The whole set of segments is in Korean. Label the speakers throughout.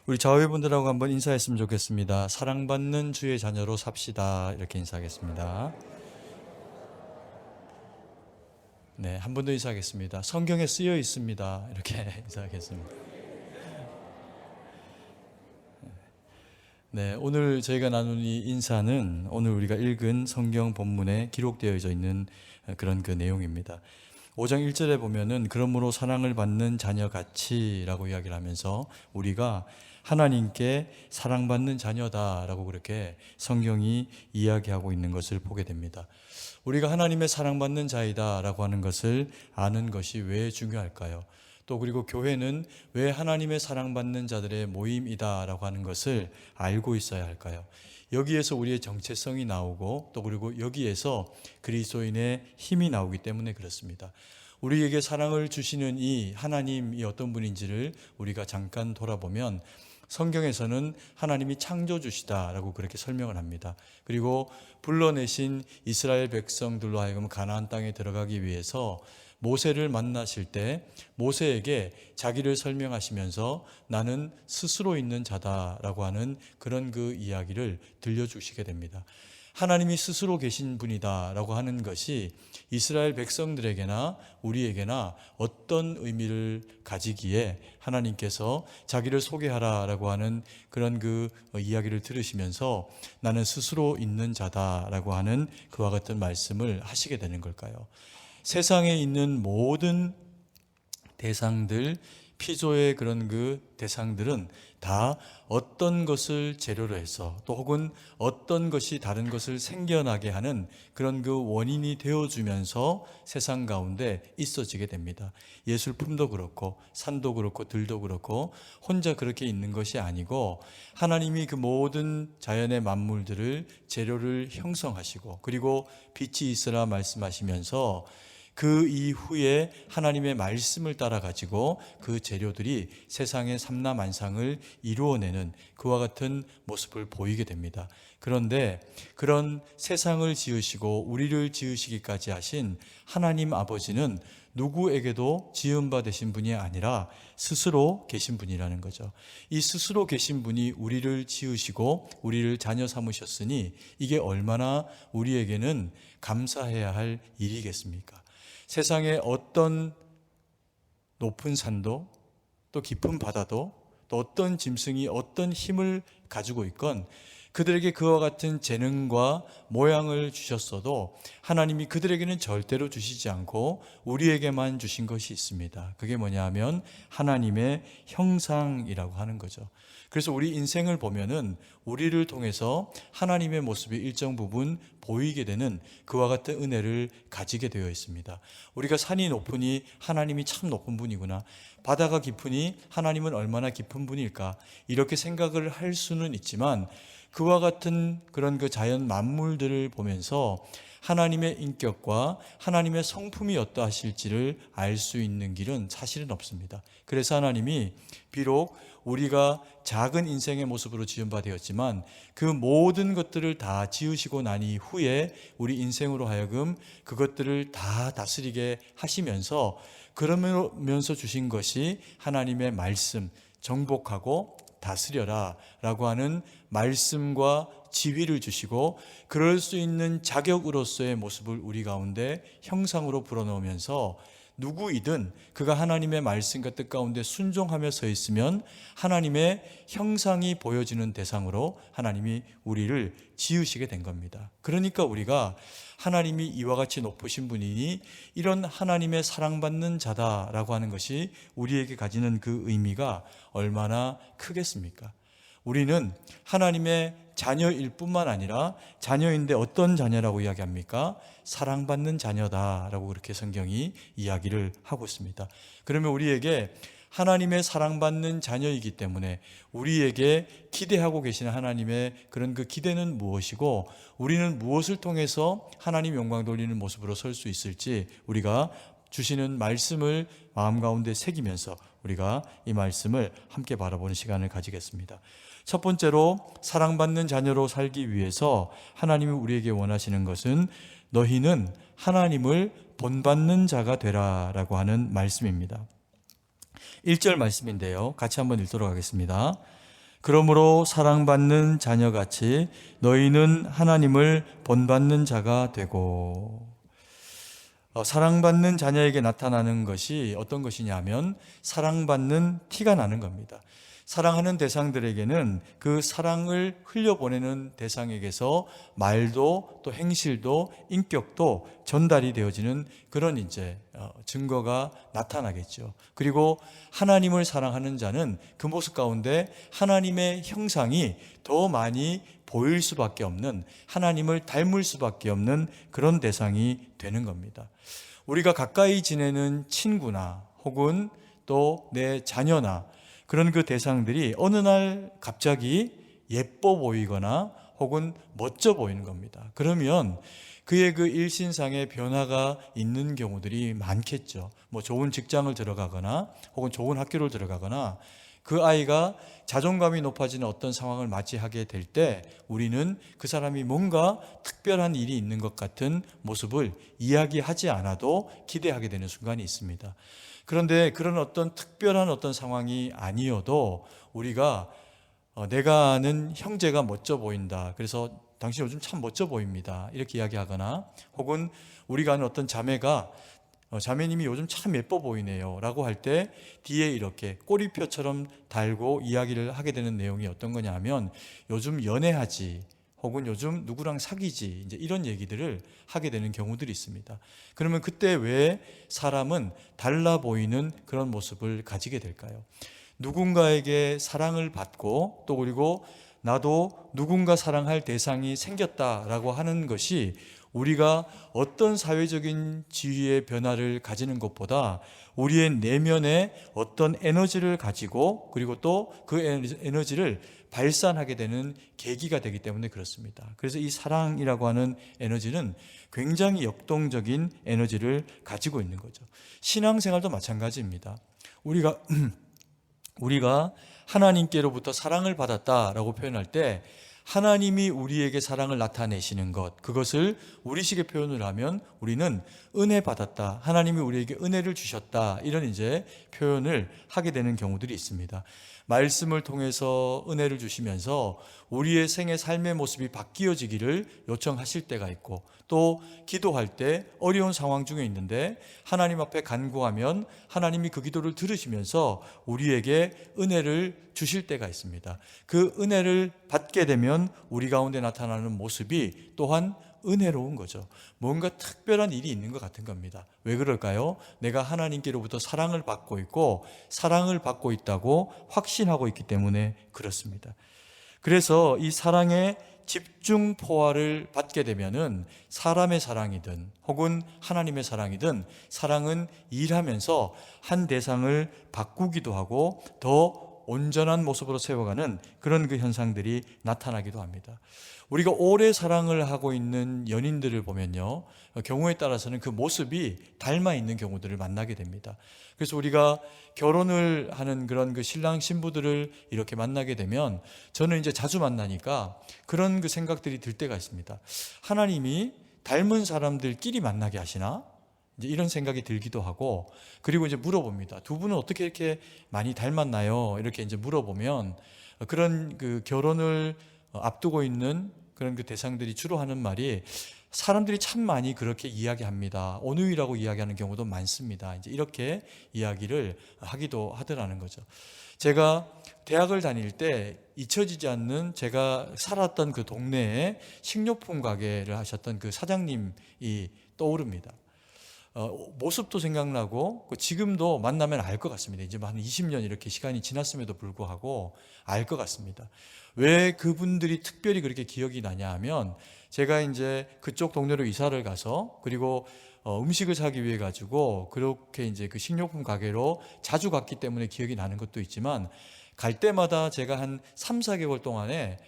Speaker 1: 우리 자회분들하고 한번 인사했으면 좋겠습니다. 사랑받는 주의 자녀로 삽시다. 이렇게 인사하겠습니다. 네, 한 번 더 인사하겠습니다. 성경에 쓰여 있습니다. 이렇게 인사하겠습니다. 네, 오늘 저희가 나눈 이 인사는 오늘 우리가 읽은 성경 본문에 기록되어 있는 그런 그 내용입니다. 5장 1절에 보면은 그러므로 사랑을 받는 자녀같이라고 이야기를 하면서 우리가 하나님께 사랑받는 자녀다라고 그렇게 성경이 이야기하고 있는 것을 보게 됩니다. 우리가 하나님의 사랑받는 자이다라고 하는 것을 아는 것이 왜 중요할까요? 또 그리고 교회는 왜 하나님의 사랑받는 자들의 모임이다라고 하는 것을 알고 있어야 할까요? 여기에서 우리의 정체성이 나오고 또 그리고 여기에서 그리스도인의 힘이 나오기 때문에 그렇습니다. 우리에게 사랑을 주시는 이 하나님이 어떤 분인지를 우리가 잠깐 돌아보면 성경에서는 하나님이 창조주시다라고 그렇게 설명을 합니다. 그리고 불러내신 이스라엘 백성들로 하여금 가나안 땅에 들어가기 위해서 모세를 만나실 때 모세에게 자기를 설명하시면서 나는 스스로 있는 자다라고 하는 그런 그 이야기를 들려주시게 됩니다. 하나님이 스스로 계신 분이다라고 하는 것이 이스라엘 백성들에게나 우리에게나 어떤 의미를 가지기에 하나님께서 자기를 소개하라라고 하는 그런 그 이야기를 들으시면서 나는 스스로 있는 자다라고 하는 그와 같은 말씀을 하시게 되는 걸까요? 세상에 있는 모든 대상들, 피조의 그런 그 대상들은 다 어떤 것을 재료로 해서 또 혹은 어떤 것이 다른 것을 생겨나게 하는 그런 그 원인이 되어주면서 세상 가운데 있어지게 됩니다. 예술품도 그렇고 산도 그렇고 들도 그렇고 혼자 그렇게 있는 것이 아니고 하나님이 그 모든 자연의 만물들을 재료를 형성하시고 그리고 빛이 있으라 말씀하시면서 그 이후에 하나님의 말씀을 따라 가지고 그 재료들이 세상의 삼라만상을 이루어내는 그와 같은 모습을 보이게 됩니다. 그런데 그런 세상을 지으시고 우리를 지으시기까지 하신 하나님 아버지는 누구에게도 지은 바 되신 분이 아니라 스스로 계신 분이라는 거죠. 이 스스로 계신 분이 우리를 지으시고 우리를 자녀 삼으셨으니 이게 얼마나 우리에게는 감사해야 할 일이겠습니까? 세상의 어떤 높은 산도 또 깊은 바다도 또 어떤 짐승이 어떤 힘을 가지고 있건 그들에게 그와 같은 재능과 모양을 주셨어도 하나님이 그들에게는 절대로 주시지 않고 우리에게만 주신 것이 있습니다. 그게 뭐냐 하면 하나님의 형상이라고 하는 거죠. 그래서 우리 인생을 보면은 우리를 통해서 하나님의 모습이 일정 부분 보이게 되는 그와 같은 은혜를 가지게 되어 있습니다. 우리가 산이 높으니 하나님이 참 높은 분이구나. 바다가 깊으니 하나님은 얼마나 깊은 분일까. 이렇게 생각을 할 수는 있지만 그와 같은 그런 그 자연 만물들을 보면서 하나님의 인격과 하나님의 성품이 어떠하실지를 알 수 있는 길은 사실은 없습니다. 그래서 하나님이 비록 우리가 작은 인생의 모습으로 지은 바 되었지만 그 모든 것들을 다 지으시고 난 이후에 우리 인생으로 하여금 그것들을 다 다스리게 하시면서 그러면서 주신 것이 하나님의 말씀, 정복하고 다스려라 라고 하는 말씀과 지위를 주시고 그럴 수 있는 자격으로서의 모습을 우리 가운데 형상으로 불어넣으면서 누구이든 그가 하나님의 말씀과 뜻 가운데 순종하며 서 있으면 하나님의 형상이 보여지는 대상으로 하나님이 우리를 지으시게 된 겁니다. 그러니까 우리가 하나님이 이와 같이 높으신 분이니 이런 하나님의 사랑받는 자다라고 하는 것이 우리에게 가지는 그 의미가 얼마나 크겠습니까? 우리는 하나님의 자녀일 뿐만 아니라 자녀인데 어떤 자녀라고 이야기합니까? 사랑받는 자녀다라고 그렇게 성경이 이야기를 하고 있습니다. 그러면 우리에게 하나님의 사랑받는 자녀이기 때문에 우리에게 기대하고 계시는 하나님의 그런 그 기대는 무엇이고 우리는 무엇을 통해서 하나님 영광 돌리는 모습으로 설 수 있을지 우리가 주시는 말씀을 마음 가운데 새기면서 우리가 이 말씀을 함께 바라보는 시간을 가지겠습니다. 첫 번째로 사랑받는 자녀로 살기 위해서 하나님이 우리에게 원하시는 것은 너희는 하나님을 본받는 자가 되라라고 하는 말씀입니다. 1절 말씀인데요. 같이 한번 읽도록 하겠습니다. 그러므로 사랑받는 자녀같이 너희는 하나님을 본받는 자가 되고. 사랑받는 자녀에게 나타나는 것이 어떤 것이냐면 사랑받는 티가 나는 겁니다. 사랑하는 대상들에게는 그 사랑을 흘려보내는 대상에게서 말도 또 행실도 인격도 전달이 되어지는 그런 이제 증거가 나타나겠죠. 그리고 하나님을 사랑하는 자는 그 모습 가운데 하나님의 형상이 더 많이 보일 수밖에 없는, 하나님을 닮을 수밖에 없는 그런 대상이 되는 겁니다. 우리가 가까이 지내는 친구나 혹은 또 내 자녀나 그런 그 대상들이 어느 날 갑자기 예뻐 보이거나 혹은 멋져 보이는 겁니다. 그러면 그의 그 일신상의 변화가 있는 경우들이 많겠죠. 뭐 좋은 직장을 들어가거나 혹은 좋은 학교를 들어가거나 그 아이가 자존감이 높아지는 어떤 상황을 맞이하게 될 때 우리는 그 사람이 뭔가 특별한 일이 있는 것 같은 모습을 이야기하지 않아도 기대하게 되는 순간이 있습니다. 그런데 그런 어떤 특별한 어떤 상황이 아니어도 우리가 내가 아는 형제가 멋져 보인다, 그래서 당신 요즘 참 멋져 보입니다, 이렇게 이야기하거나 혹은 우리가 아는 어떤 자매가 자매님이 요즘 참 예뻐 보이네요 라고 할 때 뒤에 이렇게 꼬리표처럼 달고 이야기를 하게 되는 내용이 어떤 거냐 하면 요즘 연애하지 혹은 요즘 누구랑 사귀지, 이제 이런 얘기들을 하게 되는 경우들이 있습니다. 그러면 그때 왜 사람은 달라 보이는 그런 모습을 가지게 될까요? 누군가에게 사랑을 받고 또 그리고 나도 누군가 사랑할 대상이 생겼다라고 하는 것이 우리가 어떤 사회적인 지위의 변화를 가지는 것보다 우리의 내면에 어떤 에너지를 가지고 그리고 또 그 에너지를 발산하게 되는 계기가 되기 때문에 그렇습니다. 그래서 이 사랑이라고 하는 에너지는 굉장히 역동적인 에너지를 가지고 있는 거죠. 신앙생활도 마찬가지입니다. 우리가 하나님께로부터 사랑을 받았다라고 표현할 때 하나님이 우리에게 사랑을 나타내시는 것, 그것을 우리식의 표현을 하면 우리는 은혜 받았다, 하나님이 우리에게 은혜를 주셨다, 이런 이제 표현을 하게 되는 경우들이 있습니다. 말씀을 통해서 은혜를 주시면서 우리의 생의 삶의 모습이 바뀌어지기를 요청하실 때가 있고, 또 기도할 때 어려운 상황 중에 있는데 하나님 앞에 간구하면 하나님이 그 기도를 들으시면서 우리에게 은혜를 주실 때가 있습니다. 그 은혜를 받게 되면 우리 가운데 나타나는 모습이 또한 은혜로운 거죠. 뭔가 특별한 일이 있는 것 같은 겁니다. 왜 그럴까요? 내가 하나님께로부터 사랑을 받고 있고 사랑을 받고 있다고 확신하고 있기 때문에 그렇습니다. 그래서 이 사랑의 집중 포화를 받게 되면은 사람의 사랑이든 혹은 하나님의 사랑이든 사랑은 일하면서 한 대상을 바꾸기도 하고 더 온전한 모습으로 세워가는 그런 그 현상들이 나타나기도 합니다. 우리가 오래 사랑을 하고 있는 연인들을 보면요, 경우에 따라서는 그 모습이 닮아 있는 경우들을 만나게 됩니다. 그래서 우리가 결혼을 하는 그런 그 신랑 신부들을 이렇게 만나게 되면 저는 이제 자주 만나니까 그런 그 생각들이 들 때가 있습니다. 하나님이 닮은 사람들끼리 만나게 하시나? 이제 이런 생각이 들기도 하고, 그리고 이제 물어봅니다. 두 분은 어떻게 이렇게 많이 닮았나요? 이렇게 이제 물어보면 그런 그 결혼을 앞두고 있는 그런 그 대상들이 주로 하는 말이 사람들이 참 많이 그렇게 이야기합니다. 온누이라고 이야기하는 경우도 많습니다. 이제 이렇게 이야기를 하기도 하더라는 거죠. 제가 대학을 다닐 때 잊혀지지 않는 제가 살았던 그 동네에 식료품 가게를 하셨던 그 사장님이 떠오릅니다. 모습도 생각나고 지금도 만나면 알 것 같습니다. 이제 한 20년 이렇게 시간이 지났음에도 불구하고 알 것 같습니다. 왜 그분들이 특별히 그렇게 기억이 나냐 하면 제가 이제 그쪽 동네로 이사를 가서 그리고 음식을 사기 위해 가지고 그렇게 이제 그 식료품 가게로 자주 갔기 때문에 기억이 나는 것도 있지만 갈 때마다 제가 한 3, 4개월 동안에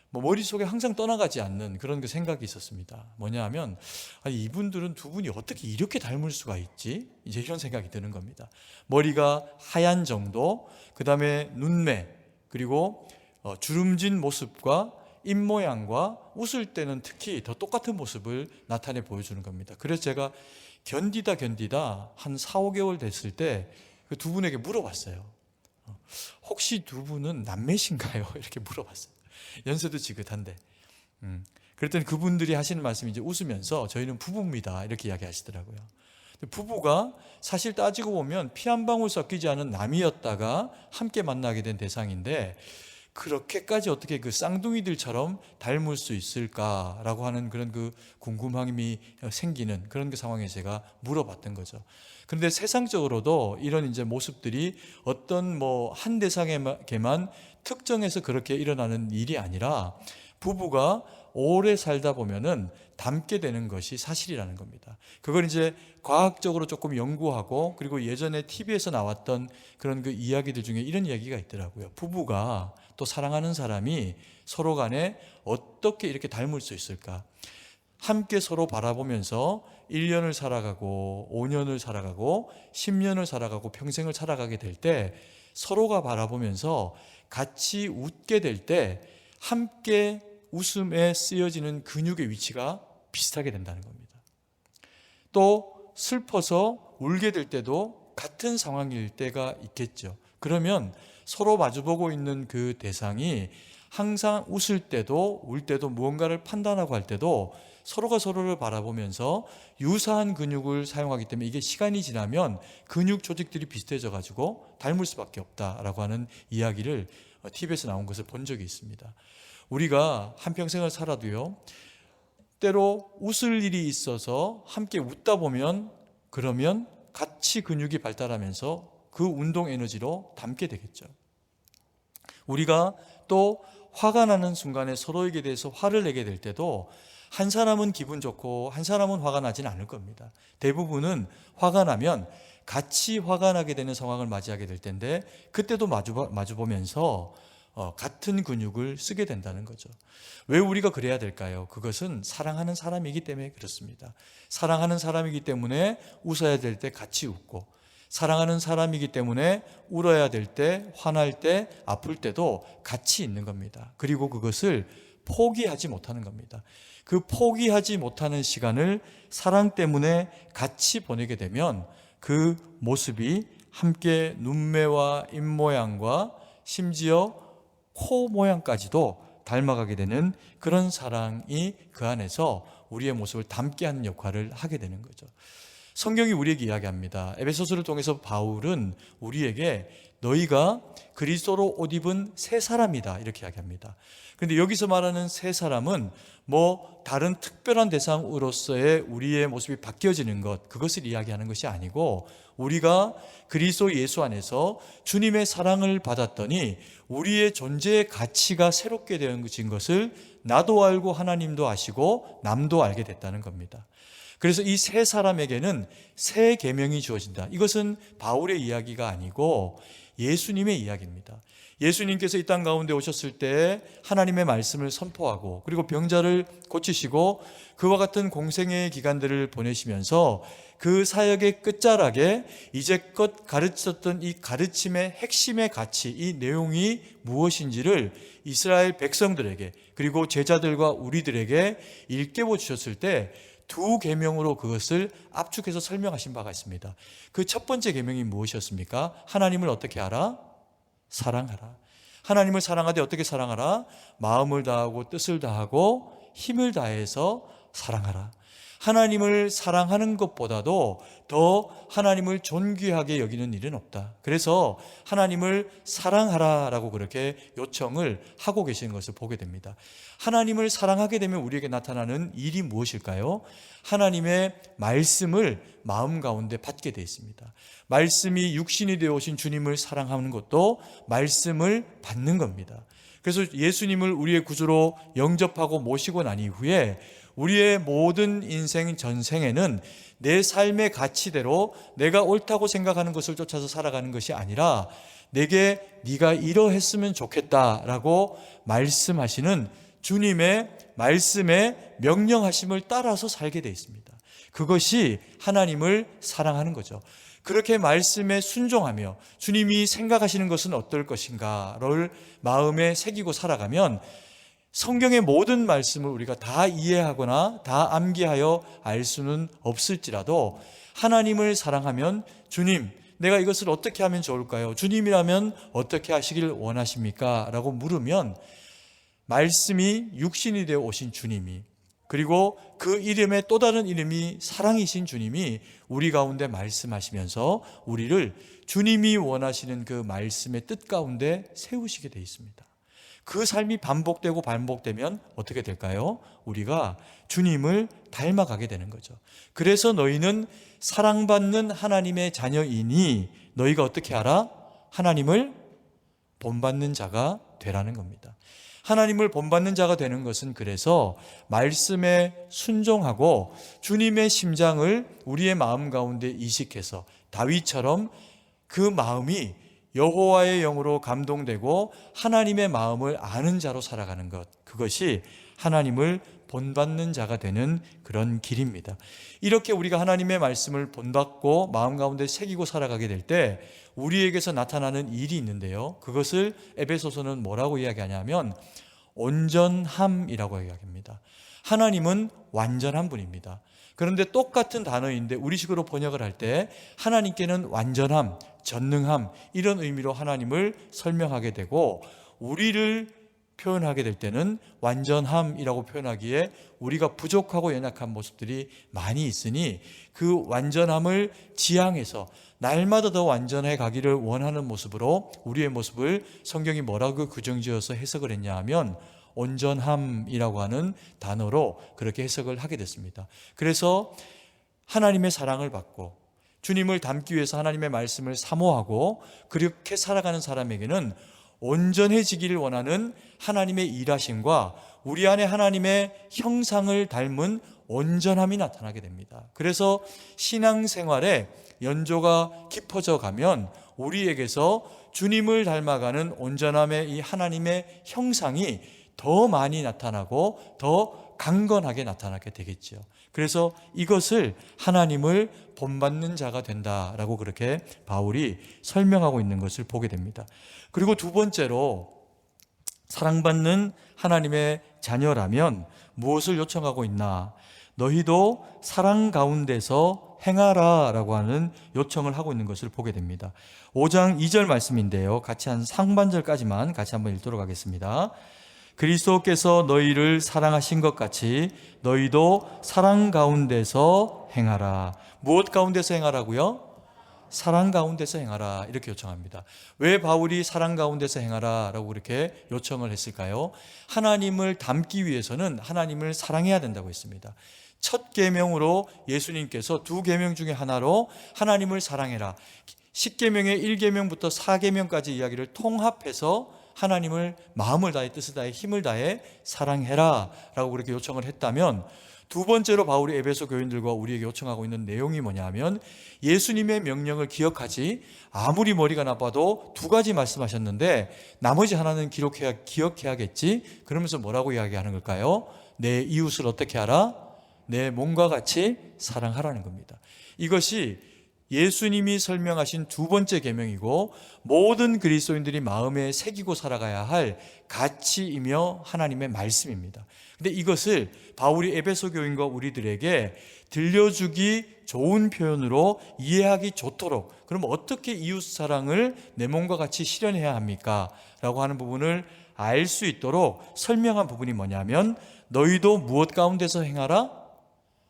Speaker 1: 머릿속에 항상 떠나가지 않는 그런 그 생각이 있었습니다. 뭐냐 하면 아니, 이분들은 두 분이 어떻게 이렇게 닮을 수가 있지? 이제 이런 생각이 드는 겁니다. 머리가 하얀 정도, 그 다음에 눈매, 그리고 주름진 모습과 입모양과 웃을 때는 특히 더 똑같은 모습을 나타내 보여주는 겁니다. 그래서 제가 견디다 한 4, 5개월 됐을 때 그 두 분에게 물어봤어요. 혹시 두 분은 남매신가요? 이렇게 물어봤어요. 연세도 지긋한데. 그랬더니 그분들이 하시는 말씀이 이제 웃으면서 저희는 부부입니다. 이렇게 이야기하시더라고요. 부부가 사실 따지고 보면 피 한 방울 섞이지 않은 남이었다가 함께 만나게 된 대상인데 그렇게까지 어떻게 그 쌍둥이들처럼 닮을 수 있을까라고 하는 그런 그 궁금함이 생기는 그런 그 상황에 제가 물어봤던 거죠. 그런데 세상적으로도 이런 이제 모습들이 어떤 뭐 한 대상에게만 특정해서 그렇게 일어나는 일이 아니라 부부가 오래 살다 보면은 닮게 되는 것이 사실이라는 겁니다. 그걸 이제 과학적으로 조금 연구하고 그리고 예전에 TV에서 나왔던 그런 그 이야기들 중에 이런 이야기가 있더라고요. 부부가 또 사랑하는 사람이 서로 간에 어떻게 이렇게 닮을 수 있을까? 함께 서로 바라보면서 1년을 살아가고 5년을 살아가고 10년을 살아가고 평생을 살아가게 될 때 서로가 바라보면서 같이 웃게 될 때 함께 웃음에 쓰여지는 근육의 위치가 비슷하게 된다는 겁니다. 또 슬퍼서 울게 될 때도 같은 상황일 때가 있겠죠. 그러면 서로 마주보고 있는 그 대상이 항상 웃을 때도 울 때도 무언가를 판단하고 할 때도 서로가 서로를 바라보면서 유사한 근육을 사용하기 때문에 이게 시간이 지나면 근육 조직들이 비슷해져 가지고 닮을 수밖에 없다라고 하는 이야기를 TV에서 나온 것을 본 적이 있습니다. 우리가 한평생을 살아도요, 때로 웃을 일이 있어서 함께 웃다 보면 그러면 같이 근육이 발달하면서 그 운동 에너지로 닮게 되겠죠. 우리가 또 화가 나는 순간에 서로에게 대해서 화를 내게 될 때도 한 사람은 기분 좋고 한 사람은 화가 나지는 않을 겁니다. 대부분은 화가 나면 같이 화가 나게 되는 상황을 맞이하게 될 텐데 그때도 마주보면서 같은 근육을 쓰게 된다는 거죠. 왜 우리가 그래야 될까요? 그것은 사랑하는 사람이기 때문에 그렇습니다. 사랑하는 사람이기 때문에 웃어야 될 때 같이 웃고 사랑하는 사람이기 때문에 울어야 될 때, 화날 때, 아플 때도 같이 있는 겁니다. 그리고 그것을 포기하지 못하는 겁니다. 그 포기하지 못하는 시간을 사랑 때문에 같이 보내게 되면 그 모습이 함께 눈매와 입모양과 심지어 코 모양까지도 닮아가게 되는 그런 사랑이 그 안에서 우리의 모습을 닮게 하는 역할을 하게 되는 거죠. 성경이 우리에게 이야기합니다. 에베소서를 통해서 바울은 우리에게 너희가 그리스도로 옷 입은 새 사람이다 이렇게 이야기합니다. 그런데 여기서 말하는 새 사람은 뭐 다른 특별한 대상으로서의 우리의 모습이 바뀌어지는 것, 그것을 이야기하는 것이 아니고 우리가 그리스도 예수 안에서 주님의 사랑을 받았더니 우리의 존재의 가치가 새롭게 되어진 것을 나도 알고 하나님도 아시고 남도 알게 됐다는 겁니다. 그래서 이 세 사람에게는 새 계명이 주어진다. 이것은 바울의 이야기가 아니고 예수님의 이야기입니다. 예수님께서 이 땅 가운데 오셨을 때 하나님의 말씀을 선포하고 그리고 병자를 고치시고 그와 같은 공생의 기간들을 보내시면서 그 사역의 끝자락에 이제껏 가르쳤던 이 가르침의 핵심의 가치, 이 내용이 무엇인지를 이스라엘 백성들에게 그리고 제자들과 우리들에게 일깨워 주셨을 때 두 계명으로 그것을 압축해서 설명하신 바가 있습니다. 그 첫 번째 계명이 무엇이었습니까? 하나님을 어떻게 하라? 사랑하라. 하나님을 사랑하되 어떻게 사랑하라? 마음을 다하고 뜻을 다하고 힘을 다해서 사랑하라. 하나님을 사랑하는 것보다도 더 하나님을 존귀하게 여기는 일은 없다. 그래서 하나님을 사랑하라라고 그렇게 요청을 하고 계시는 것을 보게 됩니다. 하나님을 사랑하게 되면 우리에게 나타나는 일이 무엇일까요? 하나님의 말씀을 마음 가운데 받게 되어 있습니다. 말씀이 육신이 되어 오신 주님을 사랑하는 것도 말씀을 받는 겁니다. 그래서 예수님을 우리의 구주로 영접하고 모시고 난 이후에 우리의 모든 인생 전생에는 내 삶의 가치대로 내가 옳다고 생각하는 것을 쫓아서 살아가는 것이 아니라 내게 네가 이러했으면 좋겠다라고 말씀하시는 주님의 말씀에 명령하심을 따라서 살게 되어 있습니다. 그것이 하나님을 사랑하는 거죠. 그렇게 말씀에 순종하며 주님이 생각하시는 것은 어떨 것인가를 마음에 새기고 살아가면 성경의 모든 말씀을 우리가 다 이해하거나 다 암기하여 알 수는 없을지라도 하나님을 사랑하면 주님, 내가 이것을 어떻게 하면 좋을까요? 주님이라면 어떻게 하시길 원하십니까? 라고 물으면 말씀이 육신이 되어 오신 주님이, 그리고 그 이름의 또 다른 이름이 사랑이신 주님이 우리 가운데 말씀하시면서 우리를 주님이 원하시는 그 말씀의 뜻 가운데 세우시게 되어 있습니다. 그 삶이 반복되고 반복되면 어떻게 될까요? 우리가 주님을 닮아가게 되는 거죠. 그래서 너희는 사랑받는 하나님의 자녀이니 너희가 어떻게 하라? 하나님을 본받는 자가 되라는 겁니다. 하나님을 본받는 자가 되는 것은 그래서 말씀에 순종하고 주님의 심장을 우리의 마음 가운데 이식해서 다윗처럼 그 마음이 여호와의 영으로 감동되고 하나님의 마음을 아는 자로 살아가는 것, 그것이 하나님을 본받는 자가 되는 그런 길입니다. 이렇게 우리가 하나님의 말씀을 본받고 마음 가운데 새기고 살아가게 될 때 우리에게서 나타나는 일이 있는데요, 그것을 에베소서는 뭐라고 이야기하냐면 온전함이라고 이야기합니다. 하나님은 완전한 분입니다. 그런데 똑같은 단어인데 우리식으로 번역을 할 때 하나님께는 완전함, 전능함, 이런 의미로 하나님을 설명하게 되고, 우리를 표현하게 될 때는 완전함이라고 표현하기에 우리가 부족하고 연약한 모습들이 많이 있으니 그 완전함을 지향해서 날마다 더 완전해 가기를 원하는 모습으로 우리의 모습을 성경이 뭐라고 규정지어서 해석을 했냐 하면 온전함이라고 하는 단어로 그렇게 해석을 하게 됐습니다. 그래서 하나님의 사랑을 받고 주님을 닮기 위해서 하나님의 말씀을 사모하고 그렇게 살아가는 사람에게는 온전해지기를 원하는 하나님의 일하심과 우리 안에 하나님의 형상을 닮은 온전함이 나타나게 됩니다. 그래서 신앙생활에 연조가 깊어져 가면 우리에게서 주님을 닮아가는 온전함의 이 하나님의 형상이 더 많이 나타나고 더 강건하게 나타나게 되겠죠. 그래서 이것을 하나님을 본받는 자가 된다라고 그렇게 바울이 설명하고 있는 것을 보게 됩니다. 그리고 두 번째로 사랑받는 하나님의 자녀라면 무엇을 요청하고 있나? 너희도 사랑 가운데서 행하라 라고 하는 요청을 하고 있는 것을 보게 됩니다. 5장 2절 말씀인데요, 같이 한 상반절까지만 같이 한번 읽도록 하겠습니다. 그리스도께서 너희를 사랑하신 것 같이 너희도 사랑 가운데서 행하라. 무엇 가운데서 행하라고요? 사랑 가운데서 행하라, 이렇게 요청합니다. 왜 바울이 사랑 가운데서 행하라 라고 그렇게 요청을 했을까요? 하나님을 닮기 위해서는 하나님을 사랑해야 된다고 했습니다. 첫 계명으로 예수님께서 두 계명 중에 하나로 하나님을 사랑해라, 10계명의 1계명부터 4계명까지 이야기를 통합해서 하나님을 마음을 다해 뜻을 다해 힘을 다해 사랑해라 라고 그렇게 요청을 했다면, 두 번째로 바울이 에베소 교인들과 우리에게 요청하고 있는 내용이 뭐냐면 예수님의 명령을 기억하지, 아무리 머리가 나빠도 두 가지 말씀하셨는데 나머지 하나는 기억해야겠지. 그러면서 뭐라고 이야기하는 걸까요? 내 이웃을 어떻게 하라? 내 몸과 같이 사랑하라는 겁니다. 이것이 예수님이 설명하신 두 번째 계명이고 모든 그리스도인들이 마음에 새기고 살아가야 할 가치이며 하나님의 말씀입니다. 근데 이것을 바울이 에베소 교인과 우리들에게 들려주기 좋은 표현으로 이해하기 좋도록, 그럼 어떻게 이웃 사랑을 내 몸과 같이 실현해야 합니까? 라고 하는 부분을 알 수 있도록 설명한 부분이 뭐냐면, 너희도 무엇 가운데서 행하라?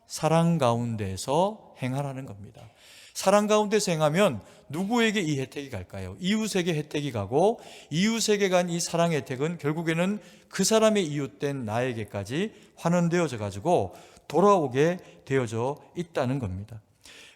Speaker 1: 사랑 가운데서 행하라는 겁니다. 사랑 가운데서 행하면 누구에게 이 혜택이 갈까요? 이웃에게 혜택이 가고, 이웃에게 간 이 사랑의 혜택은 결국에는 그 사람의 이웃된 나에게까지 환원되어져 가지고 돌아오게 되어져 있다는 겁니다.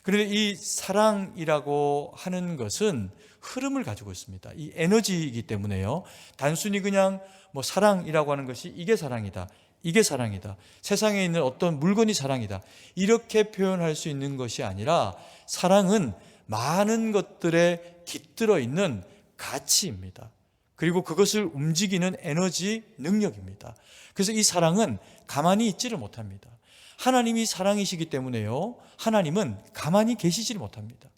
Speaker 1: 그런데 이 사랑이라고 하는 것은 흐름을 가지고 있습니다. 이 에너지이기 때문에요, 단순히 그냥 뭐 사랑이라고 하는 것이 이게 사랑이다, 이게 사랑이다, 세상에 있는 어떤 물건이 사랑이다, 이렇게 표현할 수 있는 것이 아니라 사랑은 많은 것들에 깃들어 있는 가치입니다. 그리고 그것을 움직이는 에너지, 능력입니다. 그래서 이 사랑은 가만히 있지를 못합니다. 하나님이 사랑이시기 때문에요, 하나님은 가만히 계시지를 못합니다.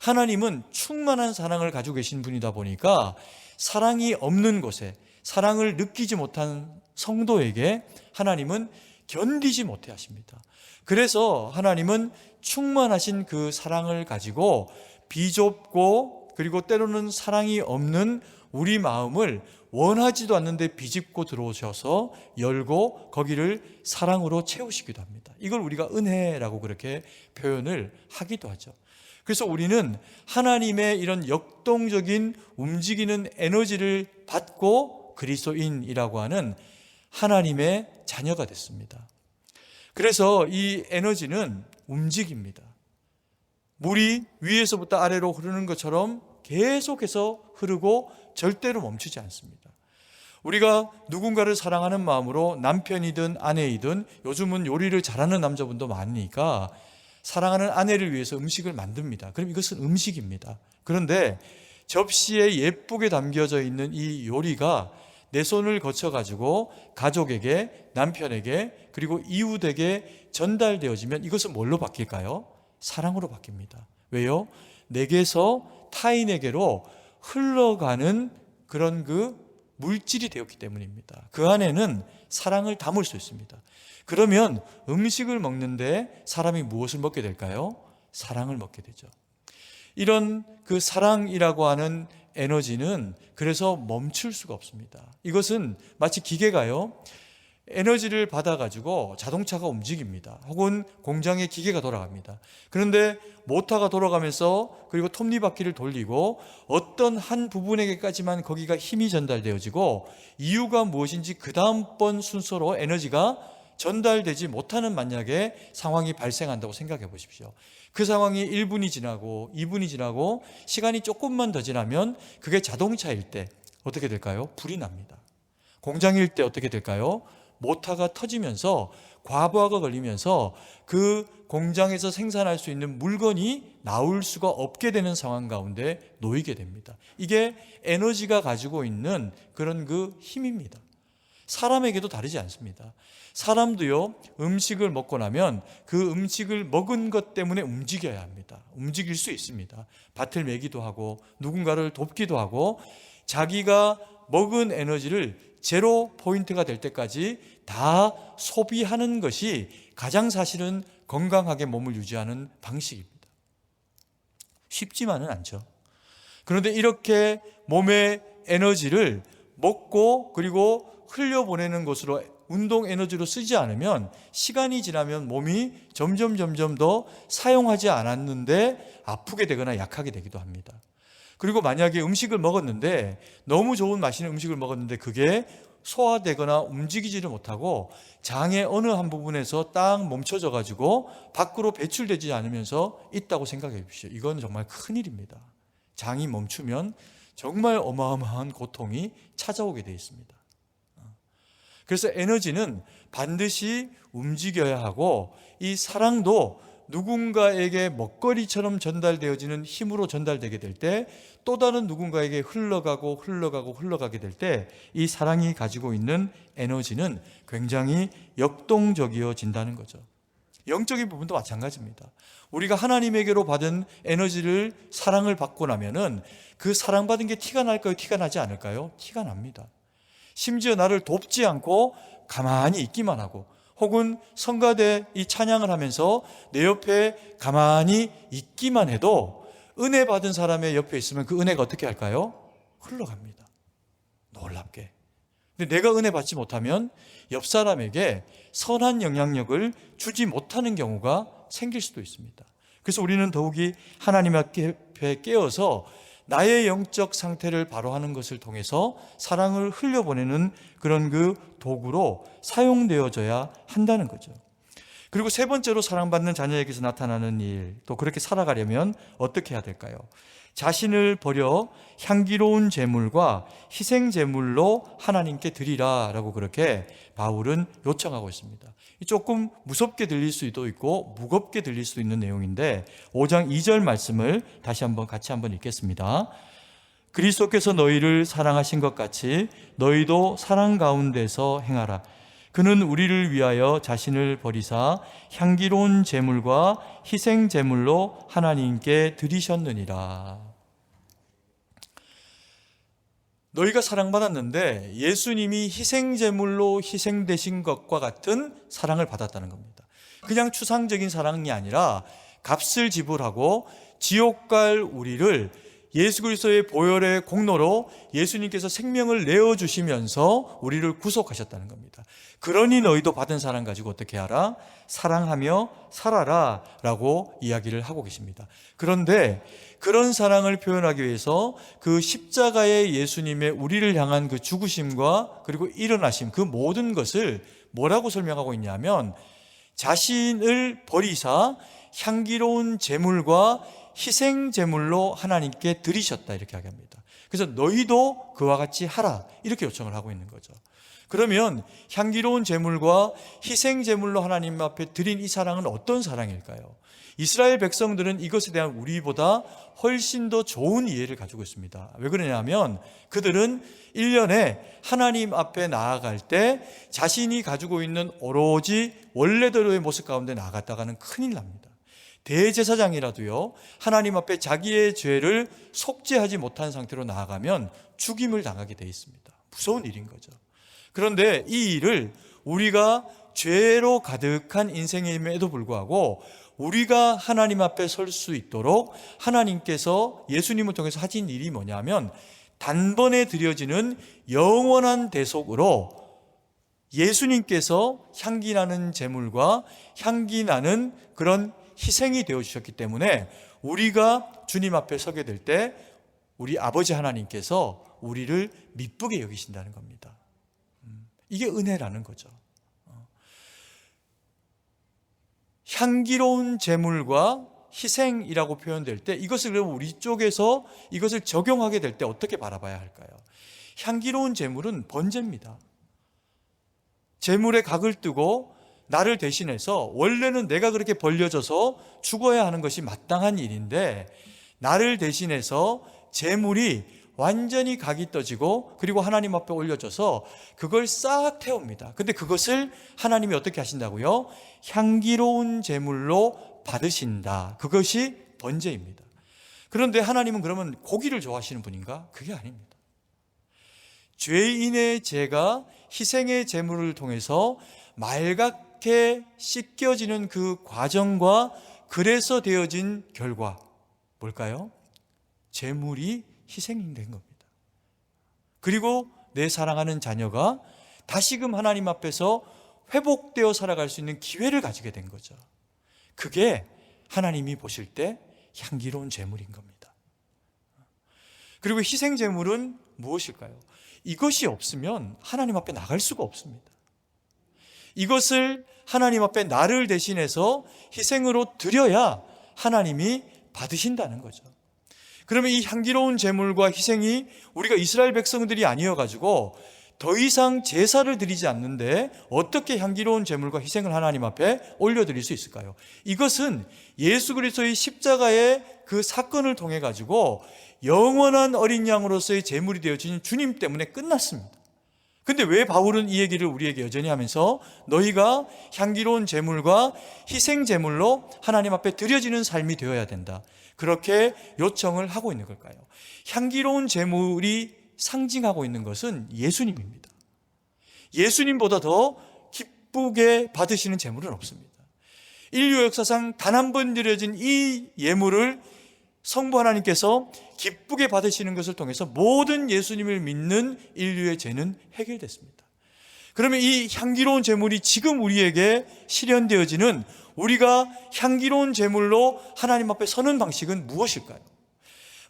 Speaker 1: 하나님은 충만한 사랑을 가지고 계신 분이다 보니까 사랑이 없는 곳에, 사랑을 느끼지 못한 성도에게 하나님은 견디지 못해 하십니다. 그래서 하나님은 충만하신 그 사랑을 가지고 비좁고 그리고 때로는 사랑이 없는 우리 마음을 원하지도 않는데 비집고 들어오셔서 열고 거기를 사랑으로 채우시기도 합니다. 이걸 우리가 은혜라고 그렇게 표현을 하기도 하죠. 그래서 우리는 하나님의 이런 역동적인 움직이는 에너지를 받고 그리스도인이라고 하는 하나님의 자녀가 됐습니다. 그래서 이 에너지는 움직입니다. 물이 위에서부터 아래로 흐르는 것처럼 계속해서 흐르고 절대로 멈추지 않습니다. 우리가 누군가를 사랑하는 마음으로 남편이든 아내이든, 요즘은 요리를 잘하는 남자분도 많으니까 사랑하는 아내를 위해서 음식을 만듭니다. 그럼 이것은 음식입니다. 그런데 접시에 예쁘게 담겨져 있는 이 요리가 내 손을 거쳐가지고 가족에게, 남편에게, 그리고 이웃에게 전달되어지면 이것은 뭘로 바뀔까요? 사랑으로 바뀝니다. 왜요? 내게서 타인에게로 흘러가는 그런 그 물질이 되었기 때문입니다. 그 안에는 사랑을 담을 수 있습니다. 그러면 음식을 먹는데 사람이 무엇을 먹게 될까요? 사랑을 먹게 되죠. 이런 그 사랑이라고 하는 에너지는 그래서 멈출 수가 없습니다. 이것은 마치 기계가요, 에너지를 받아가지고 자동차가 움직입니다. 혹은 공장의 기계가 돌아갑니다. 그런데 모터가 돌아가면서 그리고 톱니바퀴를 돌리고 어떤 한 부분에게까지만 거기가 힘이 전달되어지고 이유가 무엇인지 그 다음번 순서로 에너지가 전달되지 못하는 만약에 상황이 발생한다고 생각해 보십시오. 그 상황이 1분이 지나고 2분이 지나고 시간이 조금만 더 지나면 그게 자동차일 때 어떻게 될까요? 불이 납니다. 공장일 때 어떻게 될까요? 모터가 터지면서 과부하가 걸리면서 그 공장에서 생산할 수 있는 물건이 나올 수가 없게 되는 상황 가운데 놓이게 됩니다. 이게 에너지가 가지고 있는 그런 그 힘입니다. 사람에게도 다르지 않습니다. 사람도요, 음식을 먹고 나면 그 음식을 먹은 것 때문에 움직여야 합니다. 움직일 수 있습니다. 밭을 매기도 하고 누군가를 돕기도 하고 자기가 먹은 에너지를 제로 포인트가 될 때까지 다 소비하는 것이 가장 사실은 건강하게 몸을 유지하는 방식입니다. 쉽지만은 않죠. 그런데 이렇게 몸의 에너지를 먹고 그리고 흘려보내는 것으로 운동 에너지로 쓰지 않으면 시간이 지나면 몸이 점점 더 사용하지 않았는데 아프게 되거나 약하게 되기도 합니다. 그리고 만약에 음식을 먹었는데 너무 좋은 맛있는 음식을 먹었는데 그게 소화되거나 움직이지를 못하고 장의 어느 한 부분에서 딱 멈춰져 가지고 밖으로 배출되지 않으면서 있다고 생각해 보십시오. 이건 정말 큰일입니다. 장이 멈추면 정말 어마어마한 고통이 찾아오게 되어 있습니다. 그래서 에너지는 반드시 움직여야 하고 이 사랑도 누군가에게 먹거리처럼 전달되어지는 힘으로 전달되게 될 때 또 다른 누군가에게 흘러가게 될 때 이 사랑이 가지고 있는 에너지는 굉장히 역동적이어진다는 거죠. 영적인 부분도 마찬가지입니다. 우리가 하나님에게로 받은 에너지를, 사랑을 받고 나면은 그 사랑받은 게 티가 날까요? 티가 나지 않을까요? 티가 납니다. 심지어 나를 돕지 않고 가만히 있기만 하고 혹은 성가대 이 찬양을 하면서 내 옆에 가만히 있기만 해도 은혜 받은 사람의 옆에 있으면 그 은혜가 어떻게 할까요? 흘러갑니다. 놀랍게. 근데 내가 은혜 받지 못하면 옆 사람에게 선한 영향력을 주지 못하는 경우가 생길 수도 있습니다. 그래서 우리는 더욱이 하나님 앞에 깨어서 나의 영적 상태를 바로하는 것을 통해서 사랑을 흘려보내는 그런 그 도구로 사용되어져야 한다는 거죠. 그리고 세 번째로 사랑받는 자녀에게서 나타나는 일, 또 그렇게 살아가려면 어떻게 해야 될까요? 자신을 버려 향기로운 제물과 희생 제물로 하나님께 드리라 라고 그렇게 바울은 요청하고 있습니다. 조금 무섭게 들릴 수도 있고 무겁게 들릴 수도 있는 내용인데 5장 2절 말씀을 같이 한번 읽겠습니다. 그리스도께서 너희를 사랑하신 것 같이 너희도 사랑 가운데서 행하라. 그는 우리를 위하여 자신을 버리사 향기로운 제물과 희생 제물로 하나님께 드리셨느니라. 너희가 사랑받았는데 예수님이 희생 제물로 희생되신 것과 같은 사랑을 받았다는 겁니다. 그냥 추상적인 사랑이 아니라 값을 지불하고 지옥 갈 우리를 예수 그리스도의 보혈의 공로로 예수님께서 생명을 내어주시면서 우리를 구속하셨다는 겁니다. 그러니 너희도 받은 사랑 가지고 어떻게 하라? 사랑하며 살아라 라고 이야기를 하고 계십니다. 그런데 그런 사랑을 표현하기 위해서 그 십자가의 예수님의 우리를 향한 그 죽으심과 그리고 일어나심, 그 모든 것을 뭐라고 설명하고 있냐면, 자신을 버리사 향기로운 제물과 희생 제물로 하나님께 드리셨다, 이렇게 이야기합니다. 그래서 너희도 그와 같이 하라, 이렇게 요청을 하고 있는 거죠. 그러면 향기로운 제물과 희생 제물로 하나님 앞에 드린 이 사랑은 어떤 사랑일까요? 이스라엘 백성들은 이것에 대한 우리보다 훨씬 더 좋은 이해를 가지고 있습니다. 왜 그러냐면 그들은 1년에 하나님 앞에 나아갈 때 자신이 가지고 있는 오로지 원래대로의 모습 가운데 나아갔다가는 큰일 납니다. 대제사장이라도요, 하나님 앞에 자기의 죄를 속죄하지 못한 상태로 나아가면 죽임을 당하게 돼 있습니다. 무서운 일인 거죠. 그런데 이 일을 우리가 죄로 가득한 인생임에도 불구하고 우리가 하나님 앞에 설 수 있도록 하나님께서 예수님을 통해서 하신 일이 뭐냐면, 단번에 드려지는 영원한 대속으로 예수님께서 향기 나는 제물과 향기 나는 그런 희생이 되어주셨기 때문에 우리가 주님 앞에 서게 될 때 우리 아버지 하나님께서 우리를 미쁘게 여기신다는 겁니다. 이게 은혜라는 거죠. 향기로운 제물과 희생이라고 표현될 때 이것을 그럼 우리 쪽에서 이것을 적용하게 될 때 어떻게 바라봐야 할까요? 향기로운 제물은 번제입니다. 제물에 각을 뜨고 나를 대신해서, 원래는 내가 그렇게 벌려져서 죽어야 하는 것이 마땅한 일인데 나를 대신해서 제물이 완전히 각이 떠지고 그리고 하나님 앞에 올려져서 그걸 싹 태웁니다. 근데 그것을 하나님이 어떻게 하신다고요? 향기로운 제물로 받으신다. 그것이 번제입니다. 그런데 하나님은 그러면 고기를 좋아하시는 분인가? 그게 아닙니다. 죄인의 죄가 희생의 제물을 통해서 맑게 씻겨지는 그 과정과 그래서 되어진 결과, 뭘까요? 제물이 희생된 겁니다. 그리고 내 사랑하는 자녀가 다시금 하나님 앞에서 회복되어 살아갈 수 있는 기회를 가지게 된 거죠. 그게 하나님이 보실 때 향기로운 제물인 겁니다. 그리고 희생 제물은 무엇일까요? 이것이 없으면 하나님 앞에 나갈 수가 없습니다. 이것을 하나님 앞에 나를 대신해서 희생으로 드려야 하나님이 받으신다는 거죠. 그러면 이 향기로운 제물과 희생이 우리가 이스라엘 백성들이 아니어가지고 더 이상 제사를 드리지 않는데 어떻게 향기로운 제물과 희생을 하나님 앞에 올려드릴 수 있을까요? 이것은 예수 그리스도의 십자가의 그 사건을 통해 가지고 영원한 어린 양으로서의 제물이 되어진 주님 때문에 끝났습니다. 근데 왜 바울은 이 얘기를 우리에게 여전히 하면서 너희가 향기로운 제물과 희생 제물로 하나님 앞에 드려지는 삶이 되어야 된다, 그렇게 요청을 하고 있는 걸까요? 향기로운 제물이 상징하고 있는 것은 예수님입니다. 예수님보다 더 기쁘게 받으시는 제물은 없습니다. 인류 역사상 단 한 번 드려진 이 예물을 성부 하나님께서 기쁘게 받으시는 것을 통해서 모든 예수님을 믿는 인류의 죄는 해결됐습니다. 그러면 이 향기로운 제물이 지금 우리에게 실현되어지는, 우리가 향기로운 제물로 하나님 앞에 서는 방식은 무엇일까요?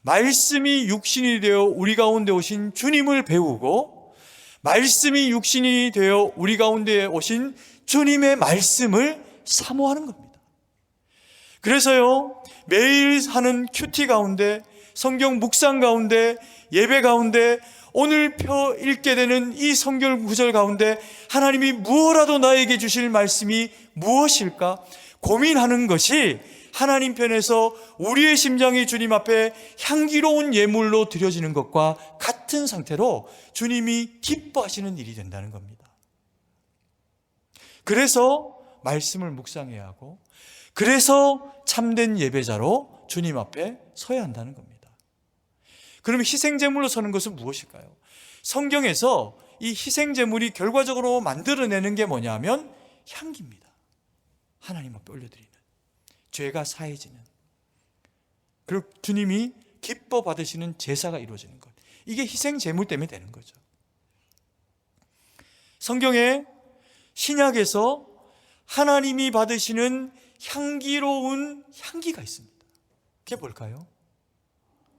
Speaker 1: 말씀이 육신이 되어 우리 가운데 오신 주님을 배우고, 말씀이 육신이 되어 우리 가운데 오신 주님의 말씀을 사모하는 겁니다. 그래서요, 매일 하는 큐티 가운데, 성경 묵상 가운데, 예배 가운데, 오늘 펴 읽게 되는 이 성경 구절 가운데 하나님이 무엇라도 나에게 주실 말씀이 무엇일까 고민하는 것이 하나님 편에서 우리의 심장이 주님 앞에 향기로운 예물로 드려지는 것과 같은 상태로 주님이 기뻐하시는 일이 된다는 겁니다. 그래서 말씀을 묵상해야 하고, 그래서 참된 예배자로 주님 앞에 서야 한다는 겁니다. 그러면 희생제물로 서는 것은 무엇일까요? 성경에서 이 희생제물이 결과적으로 만들어내는 게 뭐냐면 향기입니다. 하나님 앞에 올려드리는, 죄가 사해지는, 그리고 주님이 기뻐 받으시는 제사가 이루어지는 것. 이게 희생 제물 때문에 되는 거죠. 성경에 신약에서 하나님이 받으시는 향기로운 향기가 있습니다. 그게 뭘까요?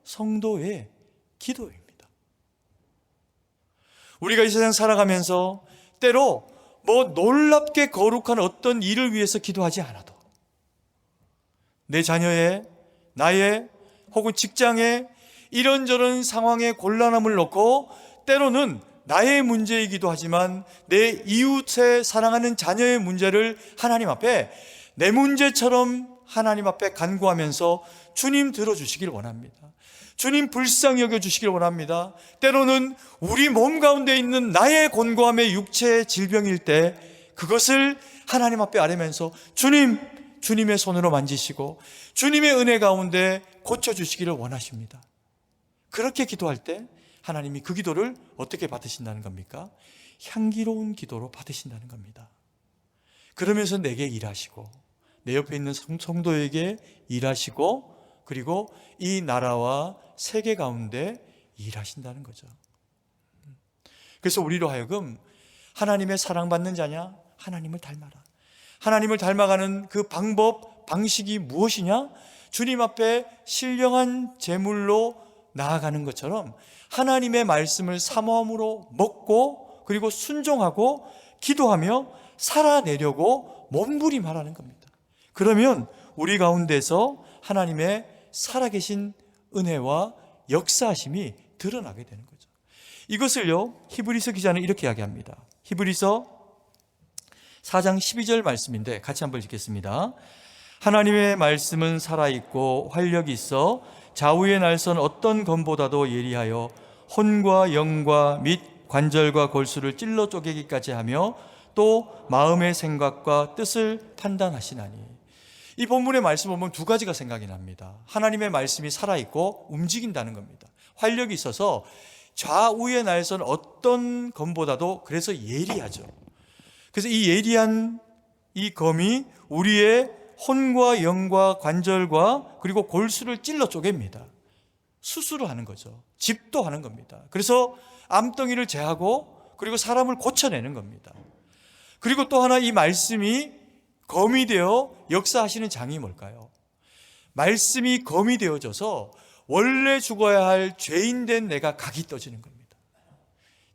Speaker 1: 성도의 기도입니다. 우리가 이 세상 살아가면서 때로 놀랍게 거룩한 어떤 일을 위해서 기도하지 않아도 내 자녀의, 나의 혹은 직장의 이런저런 상황의 곤란함을 놓고 때로는 나의 문제이기도 하지만 내 이웃의 사랑하는 자녀의 문제를 하나님 앞에 내 문제처럼 하나님 앞에 간구하면서 주님 들어주시길 원합니다. 주님 불쌍히 여겨주시길 원합니다. 때로는 우리 몸 가운데 있는 나의 곤고함의 육체의 질병일 때 그것을 하나님 앞에 아뢰면서 주님의 손으로 만지시고 주님의 은혜 가운데 고쳐주시기를 원하십니다. 그렇게 기도할 때 하나님이 그 기도를 어떻게 받으신다는 겁니까? 향기로운 기도로 받으신다는 겁니다. 그러면서 내게 일하시고 내 옆에 있는 성도에게 일하시고 그리고 이 나라와 세계 가운데 일하신다는 거죠. 그래서 우리로 하여금 하나님의 사랑받는 자냐? 하나님을 닮아라. 하나님을 닮아가는 그 방식이 무엇이냐? 주님 앞에 신령한 제물로 나아가는 것처럼 하나님의 말씀을 사모함으로 먹고 그리고 순종하고 기도하며 살아내려고 몸부림하라는 겁니다. 그러면 우리 가운데서 하나님의 살아계신 은혜와 역사하심이 드러나게 되는 거죠. 이것을요 히브리서 기자는 이렇게 이야기합니다. 히브리서 4장 12절 말씀인데 같이 한번 읽겠습니다. 하나님의 말씀은 살아있고 활력이 있어 좌우의 날선 어떤 검보다도 예리하여 혼과 영과 및 관절과 골수를 찔러 쪼개기까지 하며 또 마음의 생각과 뜻을 판단하시나니. 이 본문의 말씀 보면 두 가지가 생각이 납니다. 하나님의 말씀이 살아있고 움직인다는 겁니다. 활력이 있어서 좌우의 날선 어떤 검보다도 그래서 예리하죠. 그래서 이 예리한 이 검이 우리의 혼과 영과 관절과 그리고 골수를 찔러 쪼갭니다. 수술을 하는 거죠. 집도하는 겁니다. 그래서 암덩이를 제하고 그리고 사람을 고쳐내는 겁니다. 그리고 또 하나 이 말씀이 검이 되어 역사하시는 장이 뭘까요? 말씀이 검이 되어져서 원래 죽어야 할 죄인된 내가 각이 떠지는 겁니다.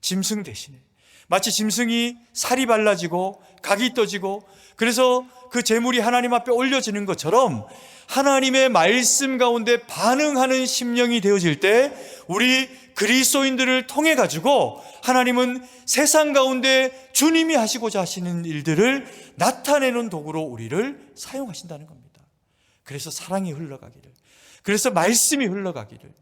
Speaker 1: 짐승 대신에 마치 짐승이 살이 발라지고 각이 떠지고 그래서 그 제물이 하나님 앞에 올려지는 것처럼 하나님의 말씀 가운데 반응하는 심령이 되어질 때 우리 그리스도인들을 통해 가지고 하나님은 세상 가운데 주님이 하시고자 하시는 일들을 나타내는 도구로 우리를 사용하신다는 겁니다. 그래서 사랑이 흘러가기를, 그래서 말씀이 흘러가기를,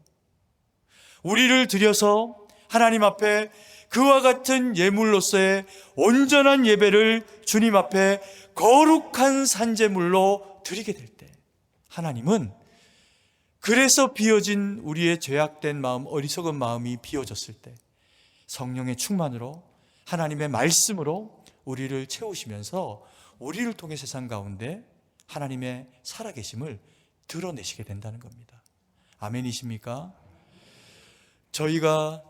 Speaker 1: 우리를 들여서 하나님 앞에 그와 같은 예물로서의 온전한 예배를 주님 앞에 거룩한 산제물로 드리게 될 때 하나님은 그래서 비어진 우리의 죄악된 마음, 어리석은 마음이 비어졌을 때 성령의 충만으로 하나님의 말씀으로 우리를 채우시면서 우리를 통해 세상 가운데 하나님의 살아계심을 드러내시게 된다는 겁니다. 아멘이십니까? 저희가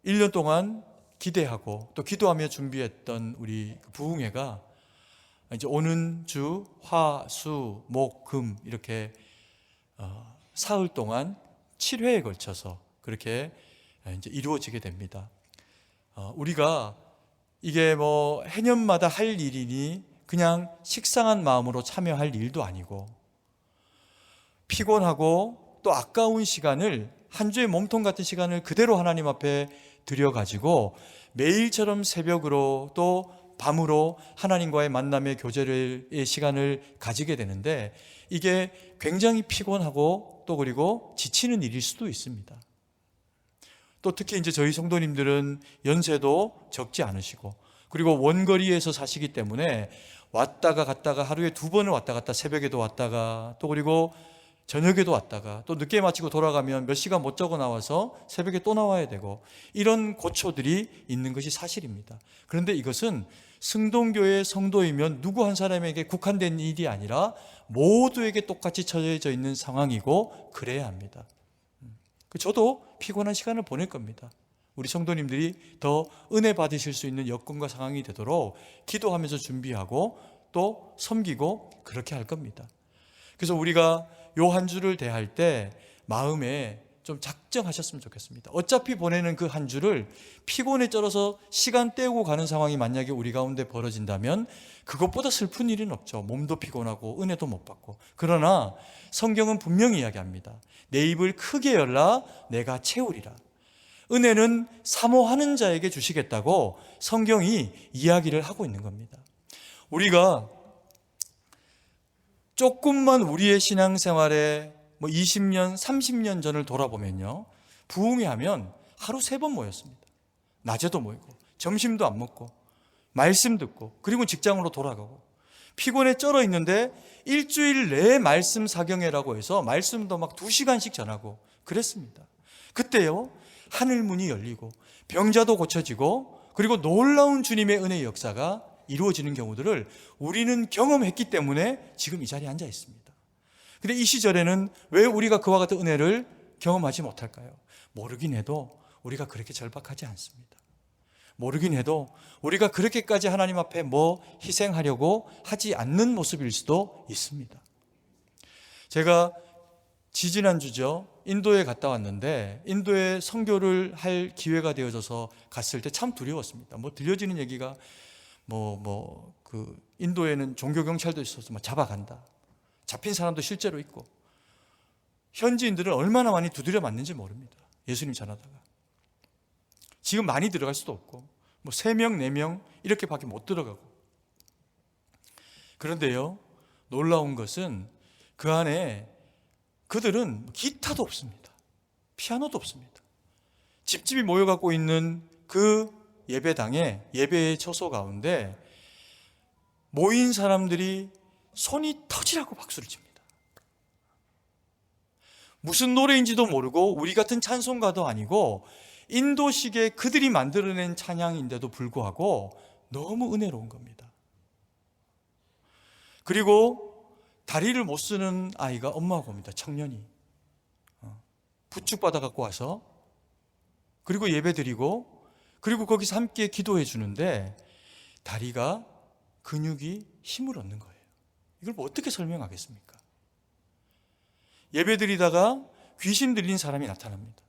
Speaker 1: 1년 동안 기대하고 또 기도하며 준비했던 우리 부흥회가 이제 오는 주 화, 수, 목, 금 이렇게 사흘 동안 7회에 걸쳐서 그렇게 이제 이루어지게 됩니다. 우리가 이게 해년마다 할 일이니 그냥 식상한 마음으로 참여할 일도 아니고 피곤하고 또 아까운 시간을 한 주의 몸통 같은 시간을 그대로 하나님 앞에 드려가지고 매일처럼 새벽으로 또 밤으로 하나님과의 만남의 교제의 시간을 가지게 되는데 이게 굉장히 피곤하고 또 그리고 지치는 일일 수도 있습니다. 또 특히 이제 저희 성도님들은 연세도 적지 않으시고 그리고 원거리에서 사시기 때문에 왔다가 갔다가 하루에 2번을 왔다 갔다 새벽에도 왔다가 또 그리고 저녁에도 왔다가 또 늦게 마치고 돌아가면 몇 시간 못 자고 나와서 새벽에 또 나와야 되고, 이런 고초들이 있는 것이 사실입니다. 그런데 이것은 승동교회 성도이면 누구 한 사람에게 국한된 일이 아니라 모두에게 똑같이 처해져 있는 상황이고, 그래야 합니다. 저도 피곤한 시간을 보낼 겁니다. 우리 성도님들이 더 은혜 받으실 수 있는 여건과 상황이 되도록 기도하면서 준비하고 또 섬기고 그렇게 할 겁니다. 그래서 우리가 요 한 주를 대할 때 마음에 좀 작정하셨으면 좋겠습니다. 어차피 보내는 그 한 주를 피곤에 쩔어서 시간 때우고 가는 상황이 만약에 우리 가운데 벌어진다면 그것보다 슬픈 일은 없죠. 몸도 피곤하고 은혜도 못 받고. 그러나 성경은 분명히 이야기합니다. 내 입을 크게 열라 내가 채우리라. 은혜는 사모하는 자에게 주시겠다고 성경이 이야기를 하고 있는 겁니다. 우리가 조금만 우리의 신앙생활에 20년, 30년 전을 돌아보면요, 부흥회 하면 하루 3번 모였습니다. 낮에도 모이고 점심도 안 먹고 말씀 듣고 그리고 직장으로 돌아가고, 피곤에 쩔어 있는데 일주일 내에 말씀 사경회라고 해서 말씀도 막 2시간씩 전하고 그랬습니다. 그때요, 하늘문이 열리고 병자도 고쳐지고 그리고 놀라운 주님의 은혜의 역사가 이루어지는 경우들을 우리는 경험했기 때문에 지금 이 자리에 앉아 있습니다. 근데 이 시절에는 왜 우리가 그와 같은 은혜를 경험하지 못할까요? 모르긴 해도 우리가 그렇게 절박하지 않습니다. 모르긴 해도 우리가 그렇게까지 하나님 앞에 희생하려고 하지 않는 모습일 수도 있습니다. 제가 지지난주죠, 인도에 갔다 왔는데 인도에 선교를 할 기회가 되어져서 갔을 때 참 두려웠습니다. 들려지는 얘기가 인도에는 종교경찰도 있어서 잡아간다, 잡힌 사람도 실제로 있고, 현지인들은 얼마나 많이 두드려 맞는지 모릅니다. 예수님 전하다가 지금 많이 들어갈 수도 없고 3명, 4명 이렇게 밖에 못 들어가고. 그런데요, 놀라운 것은 그 안에 그들은 기타도 없습니다. 피아노도 없습니다. 집집이 모여갖고 있는 그 예배당에, 예배의 처소 가운데 모인 사람들이 손이 터지라고 박수를 칩니다. 무슨 노래인지도 모르고 우리 같은 찬송가도 아니고 인도식의 그들이 만들어낸 찬양인데도 불구하고 너무 은혜로운 겁니다. 그리고 다리를 못 쓰는 아이가 엄마하고 옵니다. 청년이 부축받아 갖고 와서, 그리고 예배 드리고 그리고 거기서 함께 기도해 주는데 다리가, 근육이 힘을 얻는 거예요. 이걸 어떻게 설명하겠습니까? 예배 드리다가 귀신 들린 사람이 나타납니다.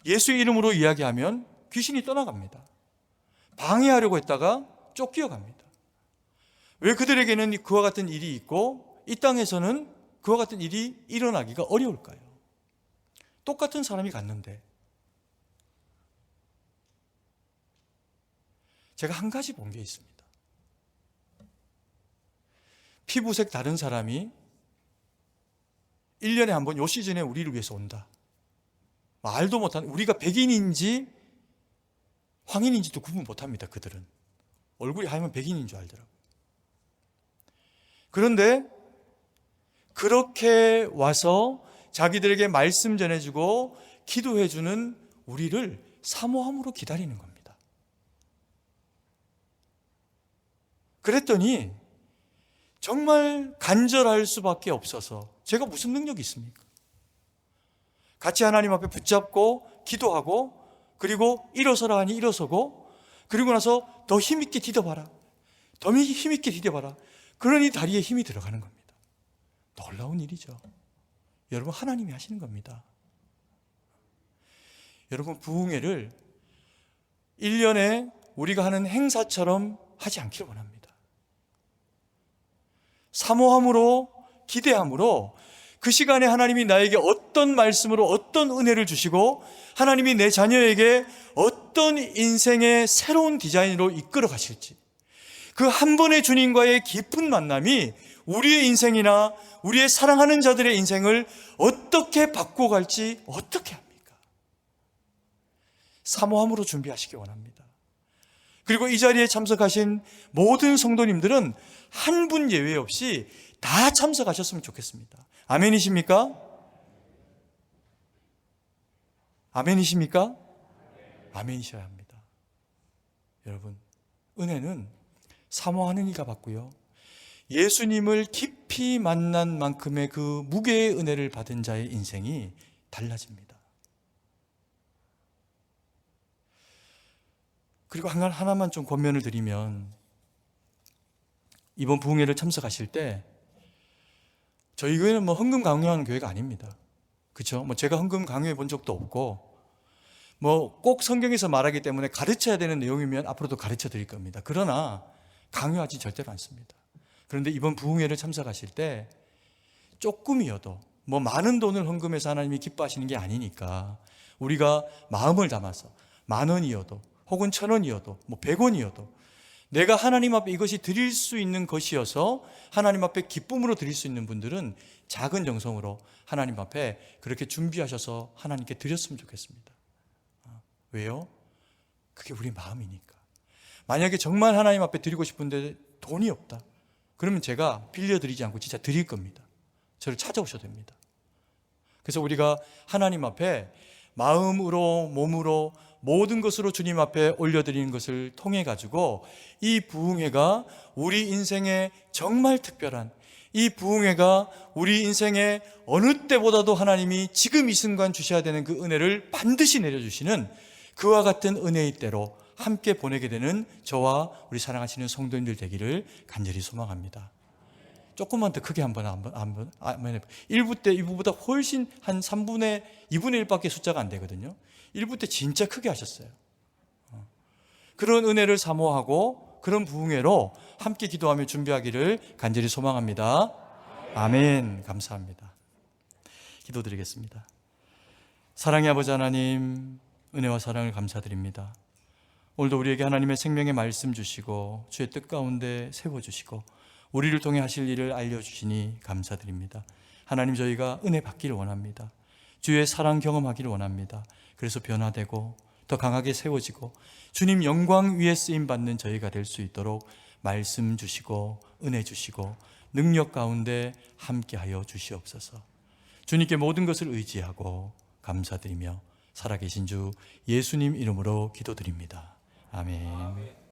Speaker 1: 예수의 이름으로 이야기하면 귀신이 떠나갑니다. 방해하려고 했다가 쫓겨갑니다. 왜 그들에게는 그와 같은 일이 있고 이 땅에서는 그와 같은 일이 일어나기가 어려울까요? 똑같은 사람이 갔는데. 제가 한 가지 본 게 있습니다. 피부색 다른 사람이 1년에 한 번 요 시즌에 우리를 위해서 온다. 말도 못한, 우리가 백인인지 황인인지도 구분 못합니다. 그들은 얼굴이 하면 백인인 줄 알더라고요. 그런데 그렇게 와서 자기들에게 말씀 전해주고 기도해주는 우리를 사모함으로 기다리는 겁니다. 그랬더니 정말 간절할 수밖에 없어서, 제가 무슨 능력이 있습니까? 같이 하나님 앞에 붙잡고 기도하고 그리고 일어서라 하니 일어서고, 그리고 나서 더 힘있게 디뎌봐라, 더 힘있게 디뎌봐라. 그러니 다리에 힘이 들어가는 겁니다. 놀라운 일이죠. 여러분, 하나님이 하시는 겁니다. 여러분, 부흥회를 1년에 우리가 하는 행사처럼 하지 않기를 원합니다. 사모함으로, 기대함으로 그 시간에 하나님이 나에게 어떤 말씀으로 어떤 은혜를 주시고 하나님이 내 자녀에게 어떤 인생의 새로운 디자인으로 이끌어 가실지, 그 한 번의 주님과의 깊은 만남이 우리의 인생이나 우리의 사랑하는 자들의 인생을 어떻게 바꿔갈지 어떻게 합니까? 사모함으로 준비하시기 원합니다. 그리고 이 자리에 참석하신 모든 성도님들은 한 분 예외 없이 다 참석하셨으면 좋겠습니다. 아멘이십니까? 아멘이십니까? 아멘이셔야 합니다. 여러분, 은혜는 사모하는 이가 받고요, 예수님을 깊이 만난 만큼의 그 무게의 은혜를 받은 자의 인생이 달라집니다. 그리고 하나만 좀 권면을 드리면, 이번 부흥회를 참석하실 때 저희 교회는 뭐 헌금 강요하는 교회가 아닙니다. 그렇죠? 뭐 제가 헌금 강요해 본 적도 없고, 뭐 꼭 성경에서 말하기 때문에 가르쳐야 되는 내용이면 앞으로도 가르쳐 드릴 겁니다. 그러나 강요하지 절대로 않습니다. 그런데 이번 부흥회를 참석하실 때 조금이어도, 뭐 많은 돈을 헌금해서 하나님이 기뻐하시는 게 아니니까, 우리가 마음을 담아서 10,000원이어도 혹은 1,000원이어도 뭐 100원이어도 내가 하나님 앞에 이것이 드릴 수 있는 것이어서 하나님 앞에 기쁨으로 드릴 수 있는 분들은 작은 정성으로 하나님 앞에 그렇게 준비하셔서 하나님께 드렸으면 좋겠습니다. 왜요? 그게 우리 마음이니까. 만약에 정말 하나님 앞에 드리고 싶은데 돈이 없다, 그러면 제가 빌려드리지 않고 진짜 드릴 겁니다. 저를 찾아오셔도 됩니다. 그래서 우리가 하나님 앞에 마음으로 몸으로 모든 것으로 주님 앞에 올려드리는 것을 통해 가지고, 이 부흥회가 우리 인생에 정말 특별한, 이 부흥회가 우리 인생에 어느 때보다도 하나님이 지금 이 순간 주셔야 되는 그 은혜를 반드시 내려주시는 그와 같은 은혜의 때로 함께 보내게 되는 저와 우리 사랑하시는 성도님들 되기를 간절히 소망합니다. 조금만 더 크게 한번 1부 때 2부보다 훨씬 한 3분의 2분의 1밖에 숫자가 안 되거든요. 1부 때 진짜 크게 하셨어요. 그런 은혜를 사모하고 그런 부흥회로 함께 기도하며 준비하기를 간절히 소망합니다. 아멘. 감사합니다. 기도드리겠습니다. 사랑의 아버지 하나님, 은혜와 사랑을 감사드립니다. 오늘도 우리에게 하나님의 생명의 말씀 주시고 주의 뜻 가운데 세워주시고 우리를 통해 하실 일을 알려주시니 감사드립니다. 하나님, 저희가 은혜 받기를 원합니다. 주의 사랑 경험하기를 원합니다. 그래서 변화되고 더 강하게 세워지고 주님 영광 위에 쓰임받는 저희가 될 수 있도록 말씀 주시고 은혜 주시고 능력 가운데 함께하여 주시옵소서. 주님께 모든 것을 의지하고 감사드리며 살아계신 주 예수님 이름으로 기도드립니다. 아멘.